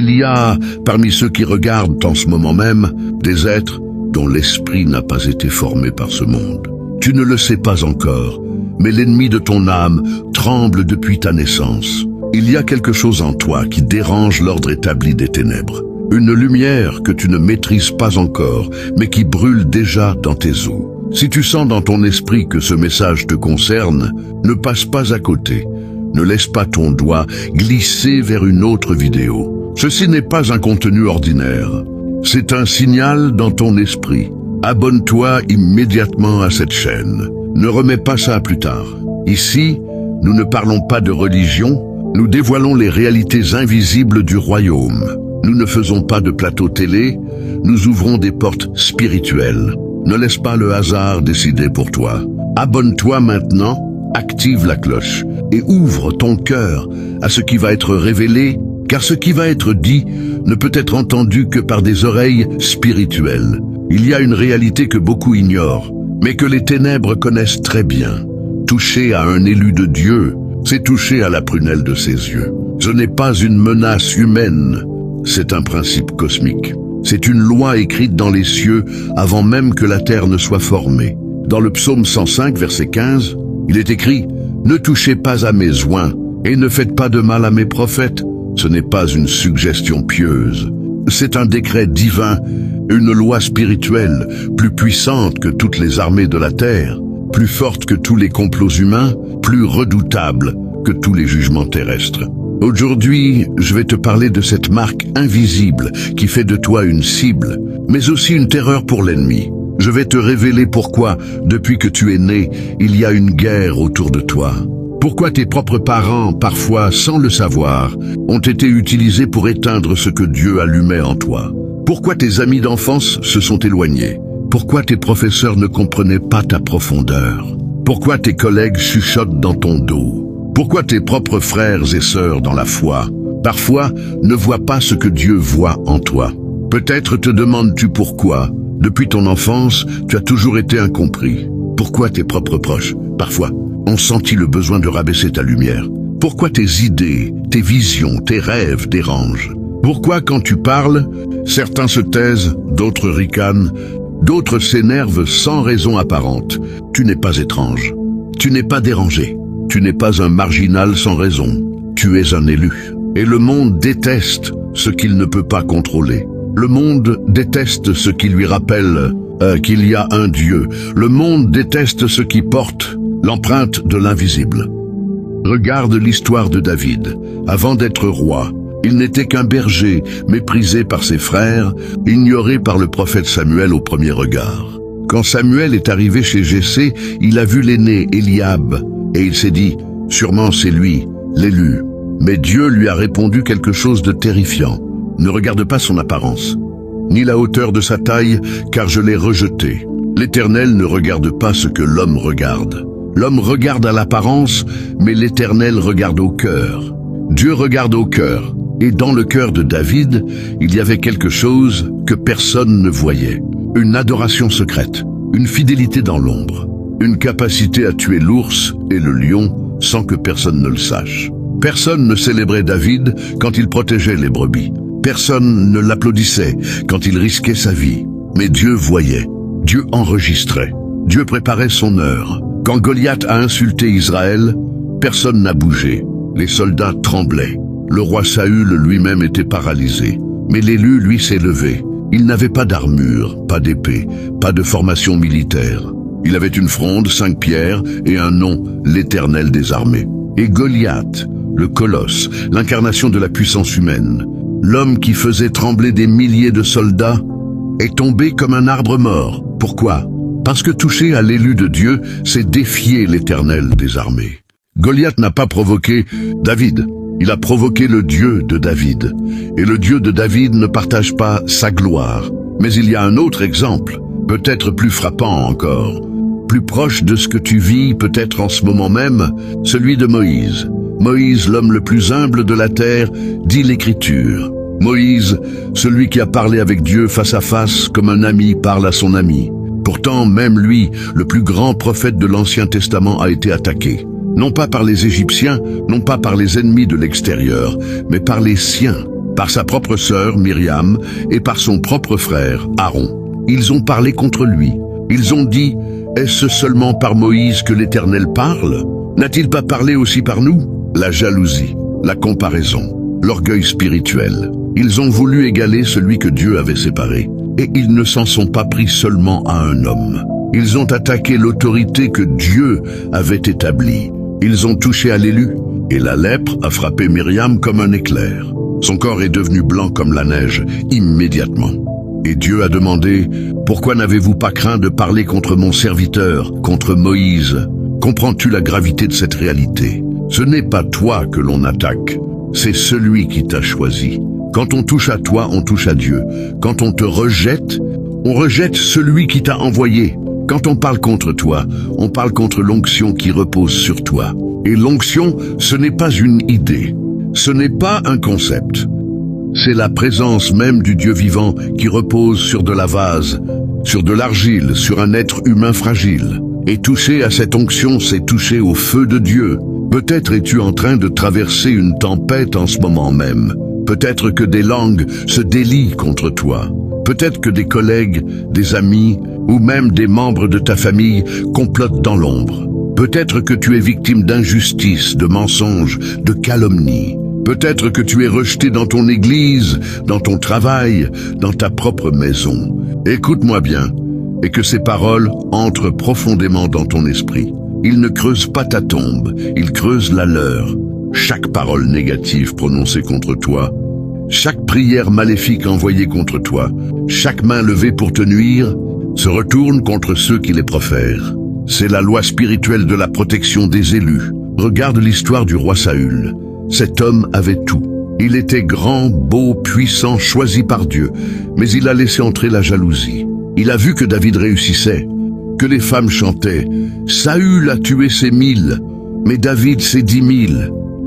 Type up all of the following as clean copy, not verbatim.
Il y a, parmi ceux qui regardent en ce moment même, des êtres dont l'esprit n'a pas été formé par ce monde. Tu ne le sais pas encore, mais l'ennemi de ton âme tremble depuis ta naissance. Il y a quelque chose en toi qui dérange l'ordre établi des ténèbres. Une lumière que tu ne maîtrises pas encore, mais qui brûle déjà dans tes os. Si tu sens dans ton esprit que ce message te concerne, ne passe pas à côté. Ne laisse pas ton doigt glisser vers une autre vidéo. Ceci n'est pas un contenu ordinaire. C'est un signal dans ton esprit. Abonne-toi immédiatement à cette chaîne. Ne remets pas ça à plus tard. Ici, nous ne parlons pas de religion, nous dévoilons les réalités invisibles du royaume. Nous ne faisons pas de plateau télé, nous ouvrons des portes spirituelles. Ne laisse pas le hasard décider pour toi. Abonne-toi maintenant, active la cloche et ouvre ton cœur à ce qui va être révélé, car ce qui va être dit ne peut être entendu que par des oreilles spirituelles. Il y a une réalité que beaucoup ignorent, mais que les ténèbres connaissent très bien. Toucher à un élu de Dieu, c'est toucher à la prunelle de ses yeux. Ce n'est pas une menace humaine, c'est un principe cosmique. C'est une loi écrite dans les cieux avant même que la terre ne soit formée. Dans le psaume 105, verset 15, il est écrit « Ne touchez pas à mes oints et ne faites pas de mal à mes prophètes ». Ce n'est pas une suggestion pieuse. C'est un décret divin, une loi spirituelle, plus puissante que toutes les armées de la terre, plus forte que tous les complots humains, plus redoutable que tous les jugements terrestres. Aujourd'hui, je vais te parler de cette marque invisible qui fait de toi une cible, mais aussi une terreur pour l'ennemi. Je vais te révéler pourquoi, depuis que tu es né, il y a une guerre autour de toi. Pourquoi tes propres parents, parfois sans le savoir, ont été utilisés pour éteindre ce que Dieu allumait en toi. Pourquoi tes amis d'enfance se sont éloignés. Pourquoi tes professeurs ne comprenaient pas ta profondeur. Pourquoi tes collègues chuchotent dans ton dos. Pourquoi tes propres frères et sœurs dans la foi, parfois, ne voient pas ce que Dieu voit en toi. Peut-être te demandes-tu pourquoi, depuis ton enfance, tu as toujours été incompris. Pourquoi tes propres proches, parfois, ont senti le besoin de rabaisser ta lumière. Pourquoi tes idées, tes visions, tes rêves dérangent. Pourquoi quand tu parles, certains se taisent, d'autres ricanent, d'autres s'énervent sans raison apparente. Tu n'es pas étrange, tu n'es pas dérangé. Tu n'es pas un marginal sans raison, tu es un élu. Et le monde déteste ce qu'il ne peut pas contrôler. Le monde déteste ce qui lui rappelle qu'il y a un Dieu. Le monde déteste ce qui porte l'empreinte de l'invisible. Regarde l'histoire de David. Avant d'être roi, il n'était qu'un berger, méprisé par ses frères, ignoré par le prophète Samuel au premier regard. Quand Samuel est arrivé chez Jessé, il a vu l'aîné Eliab, et il s'est dit, sûrement c'est lui, l'élu. Mais Dieu lui a répondu quelque chose de terrifiant. Ne regarde pas son apparence, ni la hauteur de sa taille, car je l'ai rejeté. L'Éternel ne regarde pas ce que l'homme regarde. L'homme regarde à l'apparence, mais l'Éternel regarde au cœur. Dieu regarde au cœur, et dans le cœur de David, il y avait quelque chose que personne ne voyait. Une adoration secrète, une fidélité dans l'ombre. Une capacité à tuer l'ours et le lion sans que personne ne le sache. Personne ne célébrait David quand il protégeait les brebis. Personne ne l'applaudissait quand il risquait sa vie. Mais Dieu voyait, Dieu enregistrait, Dieu préparait son heure. Quand Goliath a insulté Israël, personne n'a bougé. Les soldats tremblaient. Le roi Saül lui-même était paralysé. Mais l'élu, lui, s'est levé. Il n'avait pas d'armure, pas d'épée, pas de formation militaire. Il avait une fronde, 5 pierres et un nom, l'Éternel des armées. Et Goliath, le colosse, l'incarnation de la puissance humaine, l'homme qui faisait trembler des milliers de soldats, est tombé comme un arbre mort. Pourquoi? Parce que toucher à l'élu de Dieu, c'est défier l'Éternel des armées. Goliath n'a pas provoqué David, il a provoqué le Dieu de David. Et le Dieu de David ne partage pas sa gloire. Mais il y a un autre exemple, peut-être plus frappant encore. Plus proche de ce que tu vis peut-être en ce moment même, celui de Moïse. Moïse, l'homme le plus humble de la terre, dit l'Écriture. Moïse, celui qui a parlé avec Dieu face à face comme un ami parle à son ami. Pourtant, même lui, le plus grand prophète de l'Ancien Testament, a été attaqué. Non pas par les Égyptiens, non pas par les ennemis de l'extérieur, mais par les siens. par sa propre sœur Myriam et par son propre frère Aaron. Ils ont parlé contre lui. Ils ont dit, est-ce seulement par Moïse que l'Éternel parle? N'a-t-il pas parlé aussi par nous? La jalousie, la comparaison, l'orgueil spirituel. Ils ont voulu égaler celui que Dieu avait séparé. Et ils ne s'en sont pas pris seulement à un homme. Ils ont attaqué l'autorité que Dieu avait établie. Ils ont touché à l'élu, et la lèpre a frappé Myriam comme un éclair. Son corps est devenu blanc comme la neige, immédiatement. Et Dieu a demandé, « Pourquoi n'avez-vous pas craint de parler contre mon serviteur, contre Moïse? Comprends-tu la gravité de cette réalité? Ce n'est pas toi que l'on attaque, c'est celui qui t'a choisi. Quand on touche à toi, on touche à Dieu. Quand on te rejette, on rejette celui qui t'a envoyé. Quand on parle contre toi, on parle contre l'onction qui repose sur toi. Et l'onction, ce n'est pas une idée, ce n'est pas un concept. C'est la présence même du Dieu vivant qui repose sur de la vase, sur de l'argile, sur un être humain fragile. Et toucher à cette onction, c'est toucher au feu de Dieu. Peut-être es-tu en train de traverser une tempête en ce moment même. Peut-être que des langues se délient contre toi. Peut-être que des collègues, des amis ou même des membres de ta famille complotent dans l'ombre. Peut-être que tu es victime d'injustice, de mensonges, de calomnies. Peut-être que tu es rejeté dans ton église, dans ton travail, dans ta propre maison. Écoute-moi bien, et que ces paroles entrent profondément dans ton esprit. Ils ne creusent pas ta tombe, ils creusent la leur. Chaque parole négative prononcée contre toi, chaque prière maléfique envoyée contre toi, chaque main levée pour te nuire, se retourne contre ceux qui les profèrent. C'est la loi spirituelle de la protection des élus. Regarde l'histoire du roi Saül. Cet homme avait tout. Il était grand, beau, puissant, choisi par Dieu, mais il a laissé entrer la jalousie. Il a vu que David réussissait, que les femmes chantaient « Saül a tué ses 1000, mais David ses 10 000 ».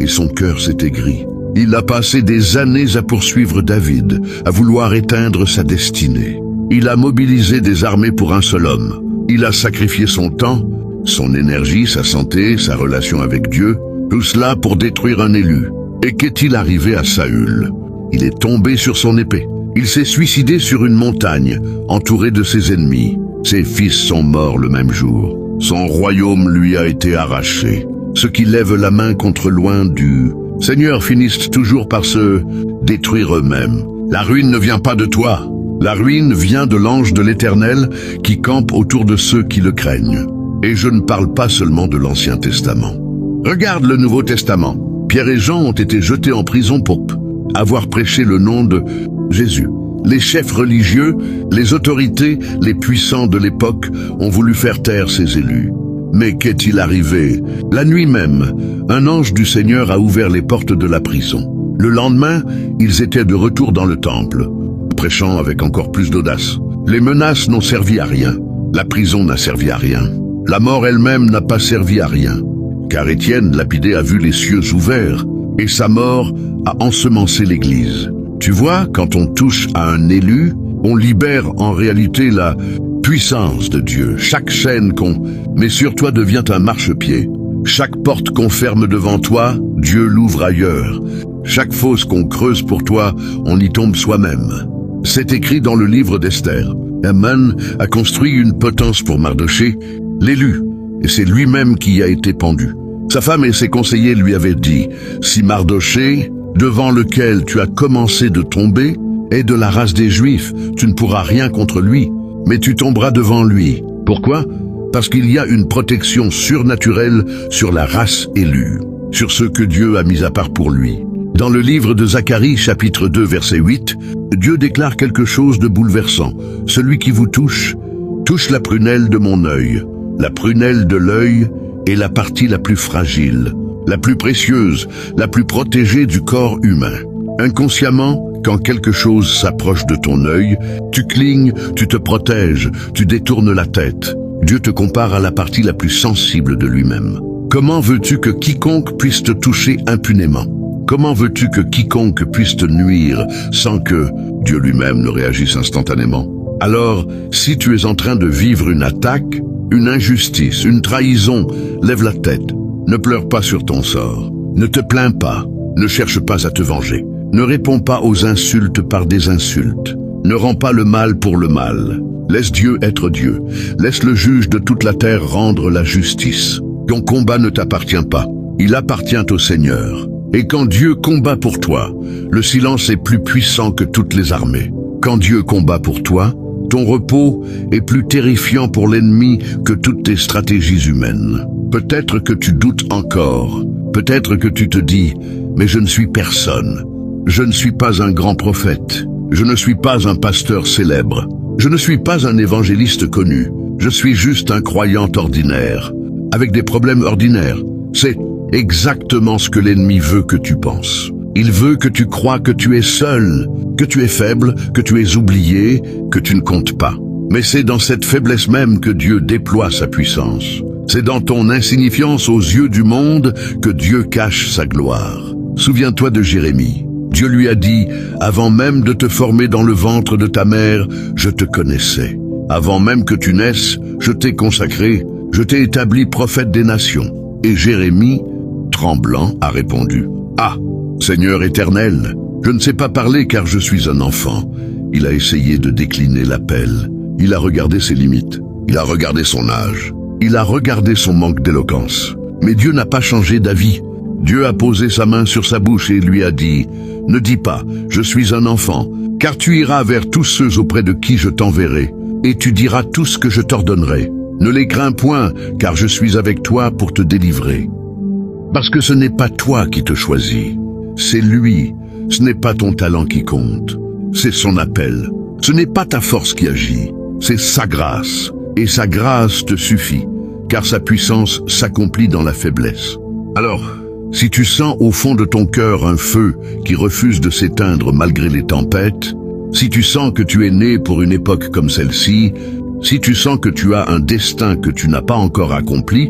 Et son cœur s'est aigri. Il a passé des années à poursuivre David, à vouloir éteindre sa destinée. Il a mobilisé des armées pour un seul homme. Il a sacrifié son temps, son énergie, sa santé, sa relation avec Dieu, tout cela pour détruire un élu. Et qu'est-il arrivé à Saül? Il est tombé sur son épée. Il s'est suicidé sur une montagne, entouré de ses ennemis. Ses fils sont morts le même jour. Son royaume lui a été arraché. Ceux qui lèvent la main contre loin du Seigneur finissent toujours par se détruire eux-mêmes. La ruine ne vient pas de toi. La ruine vient de l'ange de l'Éternel qui campe autour de ceux qui le craignent. Et je ne parle pas seulement de l'Ancien Testament. Regarde le Nouveau Testament. Pierre et Jean ont été jetés en prison pour avoir prêché le nom de Jésus. Les chefs religieux, les autorités, les puissants de l'époque ont voulu faire taire ces élus. Mais qu'est-il arrivé? La nuit même, un ange du Seigneur a ouvert les portes de la prison. Le lendemain, ils étaient de retour dans le temple, prêchant avec encore plus d'audace. Les menaces n'ont servi à rien. La prison n'a servi à rien. La mort elle-même n'a pas servi à rien. Car Étienne, lapidé, a vu les cieux ouverts, et sa mort a ensemencé l'Église. Tu vois, quand on touche à un élu, on libère en réalité la puissance de Dieu. Chaque chaîne qu'on met sur toi devient un marchepied. Chaque porte qu'on ferme devant toi, Dieu l'ouvre ailleurs. Chaque fosse qu'on creuse pour toi, on y tombe soi-même. C'est écrit dans le livre d'Esther. Haman a construit une potence pour Mardoché, l'élu, et c'est lui-même qui a été pendu. Sa femme et ses conseillers lui avaient dit, « Si Mardoché, devant lequel tu as commencé de tomber, est de la race des Juifs, tu ne pourras rien contre lui, mais tu tomberas devant lui. » Pourquoi? Parce qu'il y a une protection surnaturelle sur la race élue, sur ceux que Dieu a mis à part pour lui. Dans le livre de Zacharie, chapitre 2, verset 8, Dieu déclare quelque chose de bouleversant. « Celui qui vous touche la prunelle de mon œil. » La prunelle de l'œil est la partie la plus fragile, la plus précieuse, la plus protégée du corps humain. Inconsciemment, quand quelque chose s'approche de ton œil, tu clignes, tu te protèges, tu détournes la tête. Dieu te compare à la partie la plus sensible de lui-même. Comment veux-tu que quiconque puisse te toucher impunément? Comment veux-tu que quiconque puisse te nuire sans que Dieu lui-même ne réagisse instantanément? Alors, si tu es en train de vivre une attaque, une injustice, une trahison, lève la tête. Ne pleure pas sur ton sort. Ne te plains pas. Ne cherche pas à te venger. Ne réponds pas aux insultes par des insultes. Ne rends pas le mal pour le mal. Laisse Dieu être Dieu. Laisse le juge de toute la terre rendre la justice. Ton combat ne t'appartient pas. Il appartient au Seigneur. Et quand Dieu combat pour toi, le silence est plus puissant que toutes les armées. Quand Dieu combat pour toi, ton repos est plus terrifiant pour l'ennemi que toutes tes stratégies humaines. Peut-être que tu doutes encore. Peut-être que tu te dis « Mais je ne suis personne. Je ne suis pas un grand prophète. Je ne suis pas un pasteur célèbre. Je ne suis pas un évangéliste connu. Je suis juste un croyant ordinaire, avec des problèmes ordinaires. » C'est exactement ce que l'ennemi veut que tu penses. Il veut que tu crois que tu es seul, que tu es faible, que tu es oublié, que tu ne comptes pas. Mais c'est dans cette faiblesse même que Dieu déploie sa puissance. C'est dans ton insignifiance aux yeux du monde que Dieu cache sa gloire. Souviens-toi de Jérémie. Dieu lui a dit « Avant même de te former dans le ventre de ta mère, je te connaissais. Avant même que tu naisses, je t'ai consacré, je t'ai établi prophète des nations. » Et Jérémie, tremblant, a répondu « Ah, Seigneur éternel, je ne sais pas parler car je suis un enfant. » Il a essayé de décliner l'appel. Il a regardé ses limites. Il a regardé son âge. Il a regardé son manque d'éloquence. Mais Dieu n'a pas changé d'avis. Dieu a posé sa main sur sa bouche et lui a dit « Ne dis pas, je suis un enfant, car tu iras vers tous ceux auprès de qui je t'enverrai, et tu diras tout ce que je t'ordonnerai. Ne les crains point, car je suis avec toi pour te délivrer. » Parce que ce n'est pas toi qui te choisis, c'est lui. Ce n'est pas ton talent qui compte, c'est son appel. Ce n'est pas ta force qui agit, c'est sa grâce. Et sa grâce te suffit, car sa puissance s'accomplit dans la faiblesse. Alors, si tu sens au fond de ton cœur un feu qui refuse de s'éteindre malgré les tempêtes, si tu sens que tu es né pour une époque comme celle-ci, si tu sens que tu as un destin que tu n'as pas encore accompli,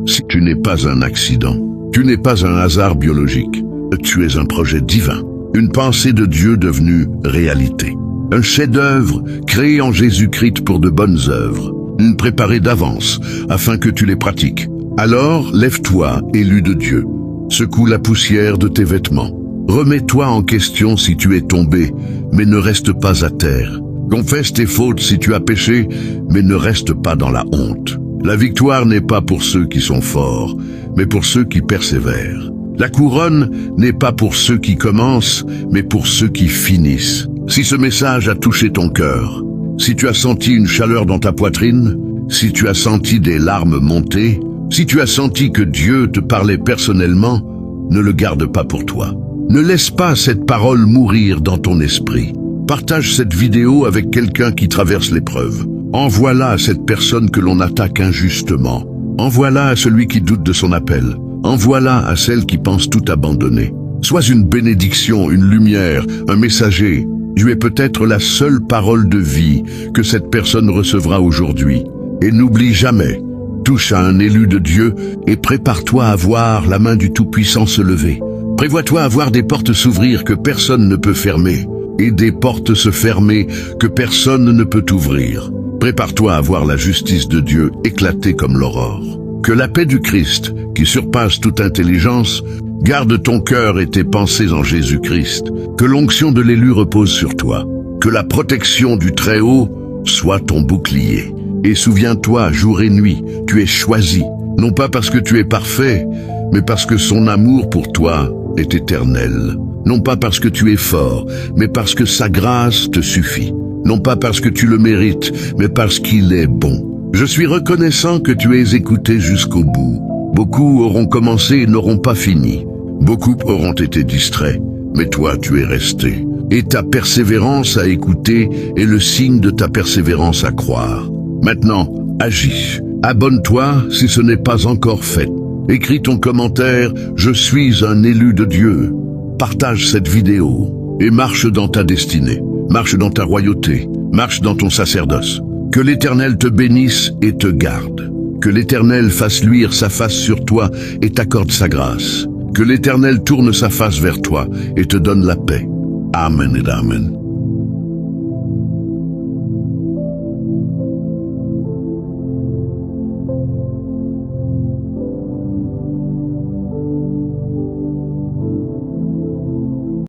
si tu n'es pas un accident, tu n'es pas un hasard biologique, tu es un projet divin, une pensée de Dieu devenue réalité, un chef-d'œuvre créé en Jésus-Christ pour de bonnes œuvres, préparé d'avance afin que tu les pratiques. Alors lève-toi, élu de Dieu, secoue la poussière de tes vêtements, remets-toi en question si tu es tombé, mais ne reste pas à terre. Confesse tes fautes si tu as péché, mais ne reste pas dans la honte. La victoire n'est pas pour ceux qui sont forts, mais pour ceux qui persévèrent. La couronne n'est pas pour ceux qui commencent, mais pour ceux qui finissent. Si ce message a touché ton cœur, si tu as senti une chaleur dans ta poitrine, si tu as senti des larmes monter, si tu as senti que Dieu te parlait personnellement, ne le garde pas pour toi. Ne laisse pas cette parole mourir dans ton esprit. Partage cette vidéo avec quelqu'un qui traverse l'épreuve. Envoie-la à cette personne que l'on attaque injustement. Envoie-la à celui qui doute de son appel. Envoie-la à celle qui pense tout abandonner. Sois une bénédiction, une lumière, un messager. Tu es peut-être la seule parole de vie que cette personne recevra aujourd'hui. Et n'oublie jamais, touche à un élu de Dieu et prépare-toi à voir la main du Tout-Puissant se lever. Prévois-toi à voir des portes s'ouvrir que personne ne peut fermer et des portes se fermer que personne ne peut ouvrir. Prépare-toi à voir la justice de Dieu éclater comme l'aurore. Que la paix du Christ, qui surpasse toute intelligence, garde ton cœur et tes pensées en Jésus-Christ. Que l'onction de l'élu repose sur toi. Que la protection du Très-Haut soit ton bouclier. Et souviens-toi, jour et nuit, tu es choisi. Non pas parce que tu es parfait, mais parce que son amour pour toi est éternel. Non pas parce que tu es fort, mais parce que sa grâce te suffit. Non pas parce que tu le mérites, mais parce qu'il est bon. Je suis reconnaissant que tu aies écouté jusqu'au bout. Beaucoup auront commencé et n'auront pas fini. Beaucoup auront été distraits, mais toi tu es resté. Et ta persévérance à écouter est le signe de ta persévérance à croire. Maintenant, agis. Abonne-toi si ce n'est pas encore fait. Écris ton commentaire « Je suis un élu de Dieu ». Partage cette vidéo et marche dans ta destinée. Marche dans ta royauté. Marche dans ton sacerdoce. Que l'Éternel te bénisse et te garde. Que l'Éternel fasse luire sa face sur toi et t'accorde sa grâce. Que l'Éternel tourne sa face vers toi et te donne la paix. Amen et Amen.